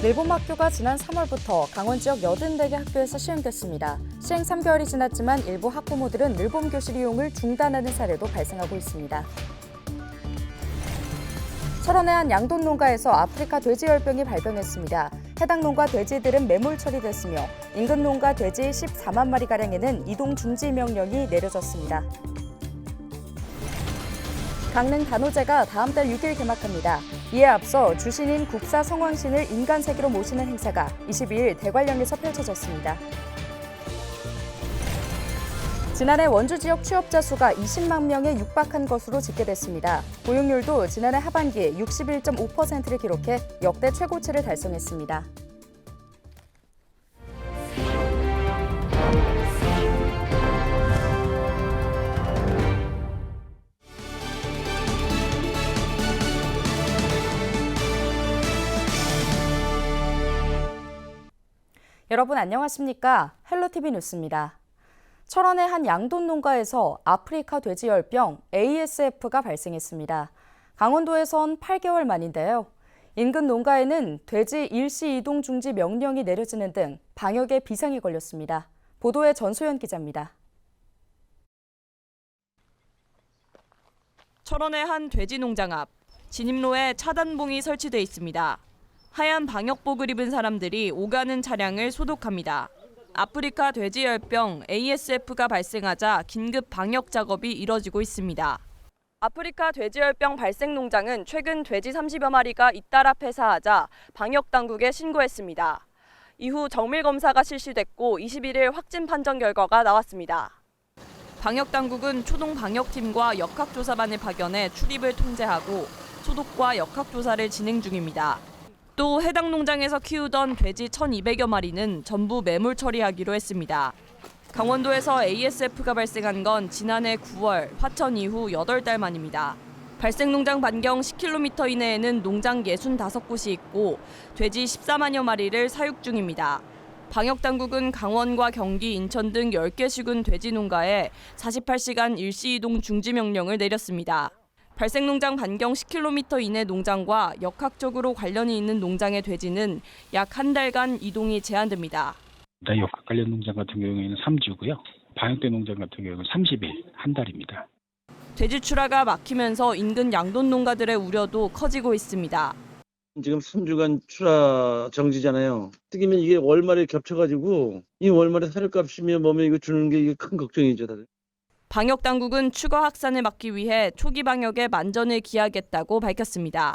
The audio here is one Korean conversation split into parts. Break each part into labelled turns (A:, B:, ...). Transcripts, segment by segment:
A: 늘봄학교가 지난 3월부터 강원 지역 84개 학교에서 시행됐습니다. 시행 3개월이 지났지만 일부 학부모들은 늘봄 교실 이용을 중단하는 사례도 발생하고 있습니다. 철원의 한 양돈 농가에서 아프리카 돼지열병이 발병했습니다. 해당 농가 돼지들은 매몰 처리됐으며 인근 농가 돼지 14만 마리가량에는 이동 중지 명령이 내려졌습니다. 강릉 단오제가 다음 달 6일 개막합니다. 이에 앞서 주신인 국사 성왕신을 인간 세계로 모시는 행사가 22일 대관령에서 펼쳐졌습니다. 지난해 원주 지역 취업자 수가 20만 명에 육박한 것으로 집계됐습니다. 고용률도 지난해 하반기 61.5%를 기록해 역대 최고치를 달성했습니다. 여러분 안녕하십니까? 헬로티비 뉴스입니다. 철원의 한 양돈 농가에서 아프리카 돼지열병 ASF가 발생했습니다. 강원도에선 8개월 만인데요. 인근 농가에는 돼지 일시 이동 중지 명령이 내려지는 등 방역에 비상이 걸렸습니다. 보도에 전소연 기자입니다.
B: 철원의 한 돼지 농장 앞 진입로에 차단봉이 설치돼 있습니다. 하얀 방역복을 입은 사람들이 오가는 차량을 소독합니다. 아프리카 돼지열병 ASF가 발생하자 긴급 방역 작업이 이뤄지고 있습니다. 아프리카 돼지열병 발생 농장은 최근 돼지 30여 마리가 잇따라 폐사하자 방역 당국에 신고했습니다. 이후 정밀 검사가 실시됐고 21일 확진 판정 결과가 나왔습니다. 방역 당국은 초동 방역팀과 역학조사반을 파견해 출입을 통제하고 소독과 역학조사를 진행 중입니다. 또 해당 농장에서 키우던 돼지 1,200여 마리는 전부 매몰 처리하기로 했습니다. 강원도에서 ASF가 발생한 건 지난해 9월 화천 이후 8달 만입니다. 발생 농장 반경 10km 이내에는 농장 65곳이 있고 돼지 14만여 마리를 사육 중입니다. 방역당국은 강원과 경기, 인천 등 10개 시군 돼지 농가에 48시간 일시 이동 중지 명령을 내렸습니다. 발생 농장 반경 10km 이내 농장과 역학적으로 관련이 있는 농장의 돼지는 약 한 달간 이동이 제한됩니다.
C: 역학 관련 농장 같은 경우에는 3주고요. 방역된 농장 같은 경우는 30일, 한 달입니다.
B: 돼지 출하가 막히면서 인근 양돈 농가들의 우려도 커지고 있습니다.
D: 지금 3주간 출하 정지잖아요. 특히면 이게 월말에 겹쳐가지고 이 월말에 사료값이며 뭐면 이거 주는 게 이게 큰 걱정이죠, 다들.
B: 방역 당국은 추가 확산을 막기 위해 초기 방역에 만전을 기하겠다고 밝혔습니다.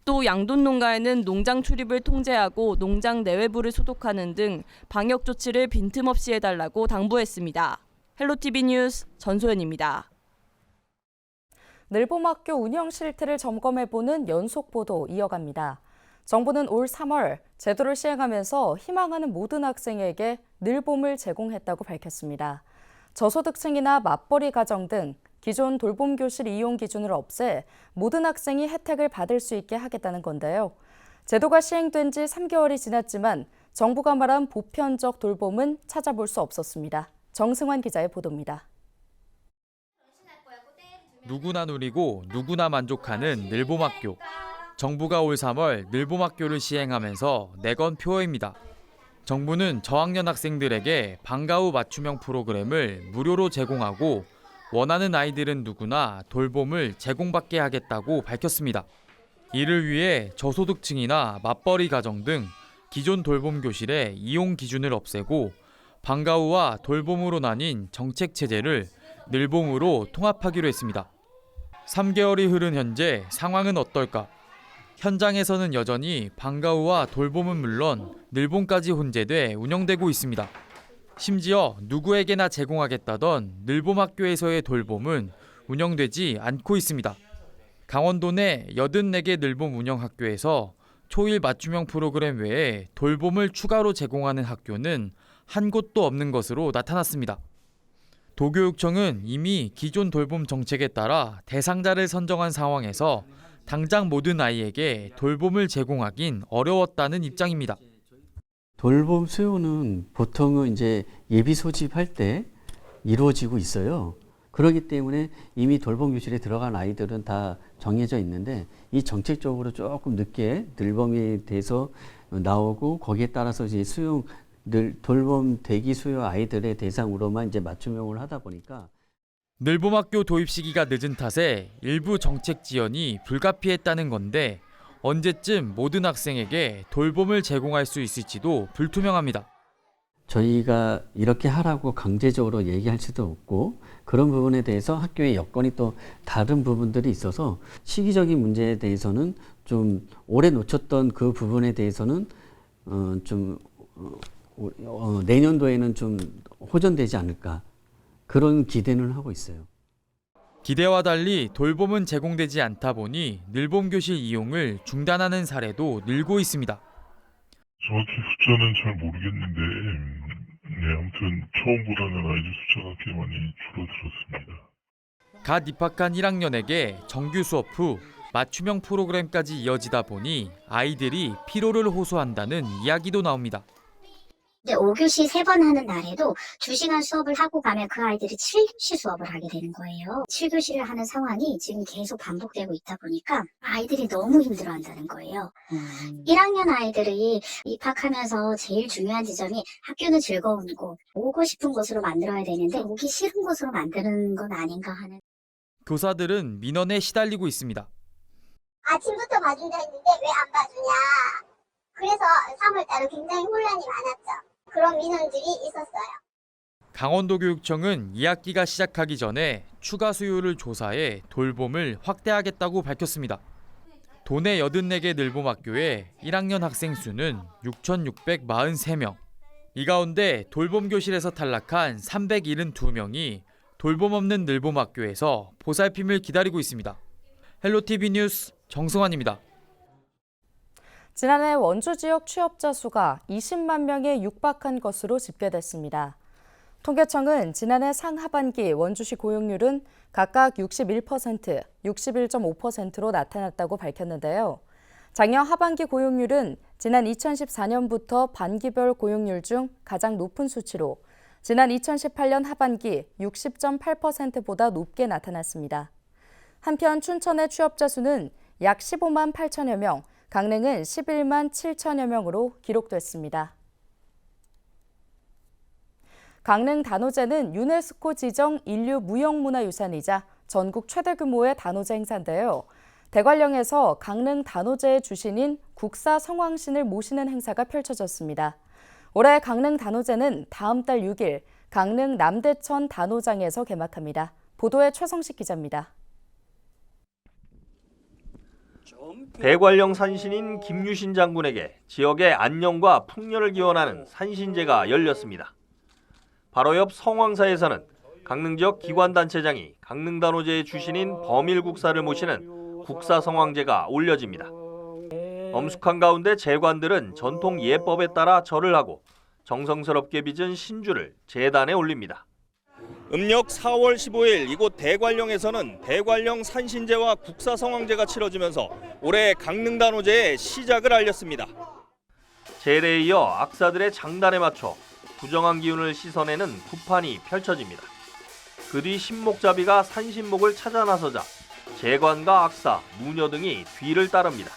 B: 또 양돈 농가에는 농장 출입을 통제하고 농장 내외부를 소독하는 등 방역 조치를 빈틈없이 해달라고 당부했습니다. 헬로티비 뉴스 전소연입니다.
A: 늘봄학교 운영 실태를 점검해보는 연속 보도 이어갑니다. 정부는 올 3월 제도를 시행하면서 희망하는 모든 학생에게 늘봄을 제공했다고 밝혔습니다. 저소득층이나 맞벌이 가정 등 기존 돌봄 교실 이용 기준을 없애 모든 학생이 혜택을 받을 수 있게 하겠다는 건데요. 제도가 시행된 지 3개월이 지났지만 정부가 말한 보편적 돌봄은 찾아볼 수 없었습니다. 정승환 기자의 보도입니다.
E: 누구나 누리고 누구나 만족하는 늘봄학교. 정부가 올 3월 늘봄학교를 시행하면서 내건 표어입니다. 정부는 저학년 학생들에게 방과 후 맞춤형 프로그램을 무료로 제공하고 원하는 아이들은 누구나 돌봄을 제공받게 하겠다고 밝혔습니다. 이를 위해 저소득층이나 맞벌이 가정 등 기존 돌봄 교실의 이용 기준을 없애고 방과 후와 돌봄으로 나뉜 정책 체제를 늘봄으로 통합하기로 했습니다. 3개월이 흐른 현재 상황은 어떨까? 현장에서는 여전히 방과 후와 돌봄은 물론 늘봄까지 혼재돼 운영되고 있습니다. 심지어 누구에게나 제공하겠다던 늘봄학교에서의 돌봄은 운영되지 않고 있습니다. 강원도 내 84개 늘봄 운영학교에서 초일 맞춤형 프로그램 외에 돌봄을 추가로 제공하는 학교는 한 곳도 없는 것으로 나타났습니다. 도교육청은 이미 기존 돌봄 정책에 따라 대상자를 선정한 상황에서 당장 모든 아이에게 돌봄을 제공하긴 어려웠다는 입장입니다.
F: 돌봄 수요는 보통은 이제 예비 소집할 때 이루어지고 있어요. 그렇기 때문에 이미 돌봄 교실에 들어간 아이들은 다 정해져 있는데 이 정책적으로 조금 늦게 늘봄에 대해서 나오고 거기에 따라서 이제 돌봄 대기 수요 아이들의 대상으로만 이제 맞춤형을 하다 보니까
E: 늘봄학교 도입 시기가 늦은 탓에 일부 정책 지원이 불가피했다는 건데 언제쯤 모든 학생에게 돌봄을 제공할 수 있을지도 불투명합니다.
F: 저희가 이렇게 하라고 강제적으로 얘기할 수도 없고 그런 부분에 대해서 학교의 여건이 또 다른 부분들이 있어서 시기적인 문제에 대해서는 좀 오래 놓쳤던 그 부분에 대해서는 내년도에는 좀 호전되지 않을까 그런 기대는 하고 있어요.
E: 기대와 달리 돌봄은 제공되지 않다 보니 늘봄 교실 이용을 중단하는 사례도 늘고 있습니다.
G: 정확히 숫자는 잘 모르겠는데, 아무튼 처음보다는 아이들 숫자가 꽤 많이 줄어들었습니다.
E: 갓 입학한 1학년에게 정규 수업 후 맞춤형 프로그램까지 이어지다 보니 아이들이 피로를 호소한다는 이야기도 나옵니다.
H: 5교시 3번 하는 날에도 2시간 수업을 하고 가면 그 아이들이 7교시 수업을 하게 되는 거예요. 7교시를 하는 상황이 지금 계속 반복되고 있다 보니까 아이들이 너무 힘들어한다는 거예요. 1학년 아이들이 입학하면서 제일 중요한 지점이 학교는 즐거운 곳, 오고 싶은 곳으로 만들어야 되는데 오기 싫은 곳으로 만드는 건 아닌가 하는.
E: 교사들은 민원에 시달리고 있습니다.
I: 아침부터 봐준다 했는데 왜 안 봐주냐. 그래서 3월달은 굉장히 혼란이 많았죠. 그런 민원들이 있었어요.
E: 강원도 교육청은 2학기가 시작하기 전에 추가 수요를 조사해 돌봄을 확대하겠다고 밝혔습니다. 도내 84개 늘봄학교에 1학년 학생 수는 6,643명. 이 가운데 돌봄 교실에서 탈락한 372명이 돌봄 없는 늘봄학교에서 보살핌을 기다리고 있습니다. 헬로티비 뉴스 정승환입니다.
A: 지난해 원주 지역 취업자 수가 20만 명에 육박한 것으로 집계됐습니다. 통계청은 지난해 상하반기 원주시 고용률은 각각 61%, 61.5%로 나타났다고 밝혔는데요. 작년 하반기 고용률은 지난 2014년부터 반기별 고용률 중 가장 높은 수치로 지난 2018년 하반기 60.8%보다 높게 나타났습니다. 한편 춘천의 취업자 수는 약 15만 8천여 명, 강릉은 11만 7천여 명으로 기록됐습니다. 강릉 단오제는 유네스코 지정 인류 무형문화유산이자 전국 최대 규모의 단오제 행사인데요. 대관령에서 강릉 단오제의 주신인 국사 성왕신을 모시는 행사가 펼쳐졌습니다. 올해 강릉 단오제는 다음 달 6일 강릉 남대천 단오장에서 개막합니다. 보도에 최성식 기자입니다.
J: 대관령 산신인 김유신 장군에게 지역의 안녕과 풍년을 기원하는 산신제가 열렸습니다. 바로 옆 성황사에서는 강릉 지역 기관단체장이 강릉단오제의 주신인 범일국사를 모시는 국사성황제가 올려집니다. 엄숙한 가운데 제관들은 전통 예법에 따라 절을 하고 정성스럽게 빚은 신주를 제단에 올립니다. 음력 4월 15일 이곳 대관령에서는 대관령 산신제와 국사성황제가 치러지면서 올해 강릉단오제의 시작을 알렸습니다. 제례에 이어 악사들의 장단에 맞춰 부정한 기운을 씻어내는 구판이 펼쳐집니다. 그 뒤 신목잡이가 산신목을 찾아 나서자 제관과 악사, 무녀 등이 뒤를 따릅니다.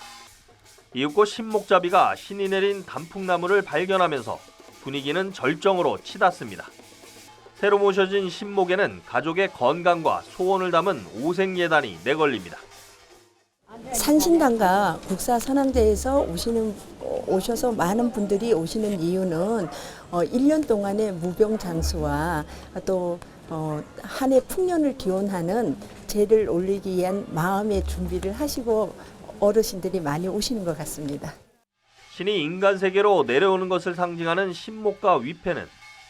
J: 이윽고 신목잡이가 신이 내린 단풍나무를 발견하면서 분위기는 절정으로 치닫습니다. 새로 모셔진 신목에는 가족의 건강과 소원을 담은 오색예단이 내걸립니다.
K: 산신당과 국사선왕제에서 오셔서 많은 분들이 오시는 이유는 1년 동안의 무병장수와 또 한 해 풍년을 기원하는 제를 올리기 위한 마음의 준비를 하시고 어르신들이 많이 오시는 것 같습니다.
J: 신이 인간 세계로 내려오는 것을 상징하는 신목과 위패는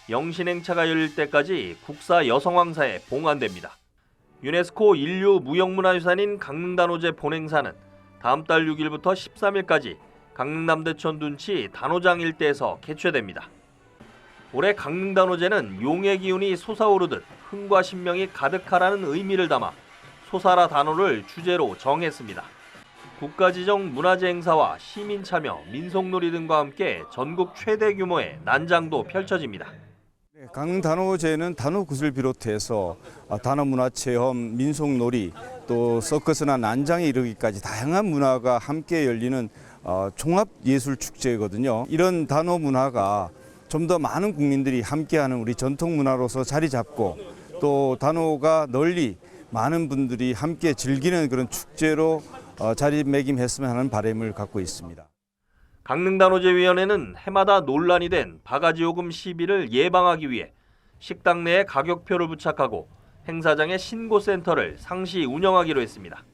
J: 영신행차가 열릴 때까지 국사 여성왕사에 봉안됩니다. 유네스코 인류 무형문화유산인 강릉단오제 본행사는 다음 달 6일부터 13일까지 강릉 남대천 둔치 단오장 일대에서 개최됩니다. 올해 강릉단오제는 용의 기운이 솟아오르듯 흥과 신명이 가득하라는 의미를 담아 솟아라 단오를 주제로 정했습니다. 국가지정 문화재 행사와 시민 참여, 민속놀이 등과 함께 전국 최대 규모의 난장도 펼쳐집니다.
L: 강릉 단오제는 단오굿을 비롯해서 단오문화체험, 민속놀이, 또 서커스나 난장에 이르기까지 다양한 문화가 함께 열리는 종합예술축제거든요. 이런 단오문화가 좀 더 많은 국민들이 함께하는 우리 전통문화로서 자리 잡고 또 단오가 널리 많은 분들이 함께 즐기는 그런 축제로 자리매김했으면 하는 바람을 갖고 있습니다.
J: 강릉단오제위원회는 해마다 논란이 된 바가지요금 시비를 예방하기 위해 식당 내에 가격표를 부착하고 행사장의 신고센터를 상시 운영하기로 했습니다.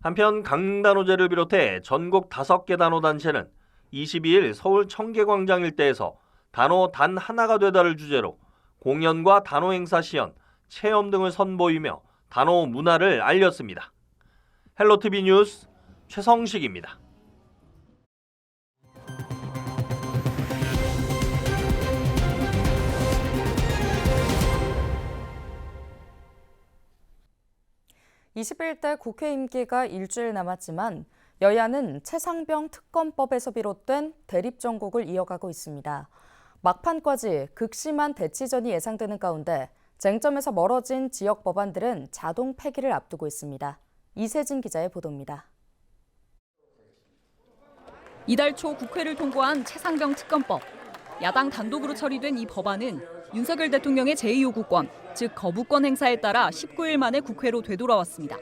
J: 한편 강릉단오제를 비롯해 전국 5개 단오단체는 22일 서울 청계광장 일대에서 단오 단 하나가 되다를 주제로 공연과 단오 행사 시연, 체험 등을 선보이며 단오 문화를 알렸습니다. 헬로티비 뉴스 최성식입니다.
A: (21대) 국회 임기가 일주일 남았지만 여야는 최상병 특검법에서 비롯된 대립 정국을 이어가고 있습니다. 막판까지 극심한 대치전이 예상되는 가운데 쟁점에서 멀어진 지역 법안들은 자동 폐기를 앞두고 있습니다. 이세진 기자의 보도입니다.
M: 이달 초 국회를 통과한 최상병 특검법. 야당 단독으로 처리된 이 법안은 윤석열 대통령의 제2요구권, 즉 거부권 행사에 따라 19일 만에 국회로 되돌아왔습니다.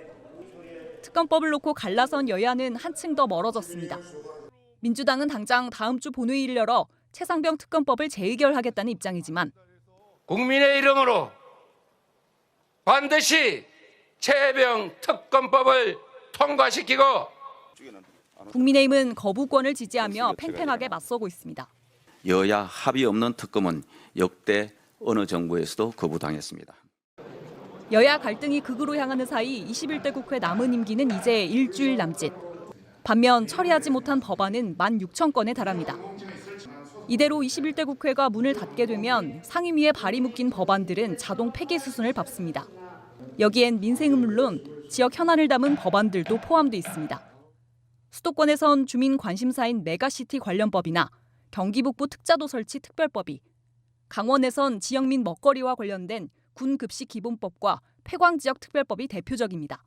M: 특검법을 놓고 갈라선 여야는 한층 더 멀어졌습니다. 민주당은 당장 다음 주 본회의를 열어 최상병 특검법을 재의결하겠다는 입장이지만
N: 국민의 이름으로 반드시 최병 특검법을 통과시키고
M: 국민의힘은 거부권을 지지하며 팽팽하게 맞서고 있습니다.
O: 여야 합의 없는 특검은 역대 어느 정부에서도 거부당했습니다.
M: 여야 갈등이 극으로 향하는 사이 21대 국회 남은 임기는 이제 일주일 남짓. 반면 처리하지 못한 법안은 16,000건에 달합니다. 이대로 21대 국회가 문을 닫게 되면 상임위에 발이 묶인 법안들은 자동 폐기 수순을 밟습니다. 여기엔 민생은 물론 지역 현안을 담은 법안들도 포함돼 있습니다. 수도권에선 주민 관심사인 메가시티 관련법이나 경기 북부 특자도 설치 특별법이, 강원에선 지역민 먹거리와 관련된 군급식 기본법과 폐광지역 특별법이 대표적입니다.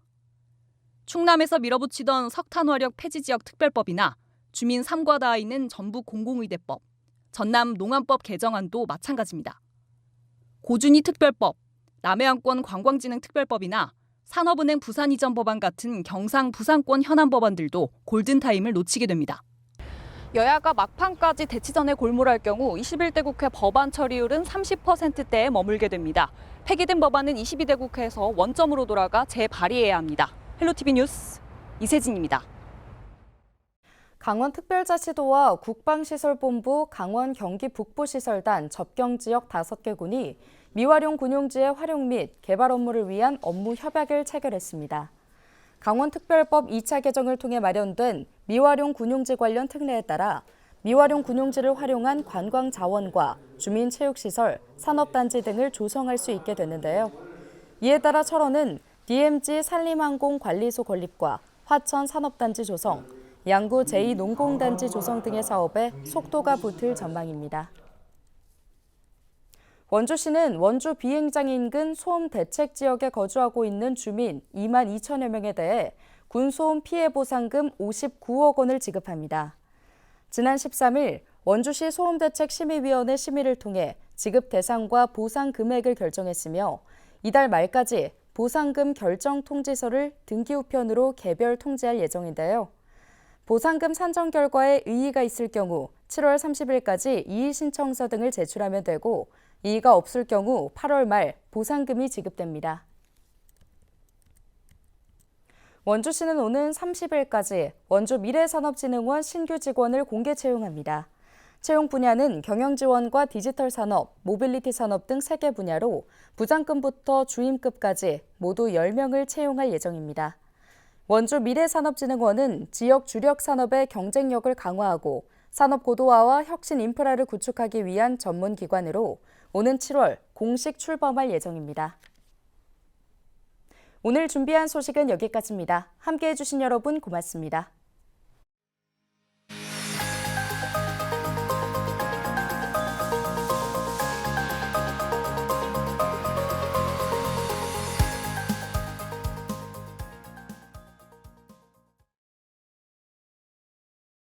M: 충남에서 밀어붙이던 석탄화력 폐지지역 특별법이나 주민 삼과다에 있는 전북 공공의대법, 전남 농안법 개정안도 마찬가지입니다. 고준위 특별법, 남해안권 관광진흥 특별법이나 산업은행 부산 이전 법안 같은 경상 부산권 현안 법안들도 골든타임을 놓치게 됩니다. 여야가 막판까지 대치전에 골몰할 경우 21대 국회 법안 처리율은 30%대에 머물게 됩니다. 폐기된 법안은 22대 국회에서 원점으로 돌아가 재발의해야 합니다. 헬로티비 뉴스 이세진입니다.
A: 강원특별자치도와 국방시설본부, 강원 경기 북부시설단, 접경지역 5개 군이 미활용 군용지의 활용 및 개발 업무를 위한 업무 협약을 체결했습니다. 강원특별법 2차 개정을 통해 마련된 미활용 군용지 관련 특례에 따라 미활용 군용지를 활용한 관광자원과 주민체육시설, 산업단지 등을 조성할 수 있게 됐는데요. 이에 따라 철원은 DMZ 산림항공 관리소 건립과 화천 산업단지 조성, 양구 제2농공단지 조성 등의 사업에 속도가 붙을 전망입니다. 원주시는 원주 비행장 인근 소음 대책 지역에 거주하고 있는 주민 2만 2천여 명에 대해 군소음 피해 보상금 59억 원을 지급합니다. 지난 13일 원주시 소음대책심의위원회 심의를 통해 지급 대상과 보상 금액을 결정했으며 이달 말까지 보상금 결정 통지서를 등기 우편으로 개별 통지할 예정인데요. 보상금 산정 결과에異議가 있을 경우 7월 30일까지 이의 신청서 등을 제출하면 되고 이의가 없을 경우 8월 말 보상금이 지급됩니다. 원주시는 오는 30일까지 원주 미래산업진흥원 신규 직원을 공개 채용합니다. 채용 분야는 경영지원과 디지털 산업, 모빌리티 산업 등 3개 분야로 부장급부터 주임급까지 모두 10명을 채용할 예정입니다. 원주 미래산업진흥원은 지역 주력 산업의 경쟁력을 강화하고 산업 고도화와 혁신 인프라를 구축하기 위한 전문기관으로 오는 7월 공식 출범할 예정입니다. 오늘 준비한 소식은 여기까지입니다. 함께해 주신 여러분 고맙습니다.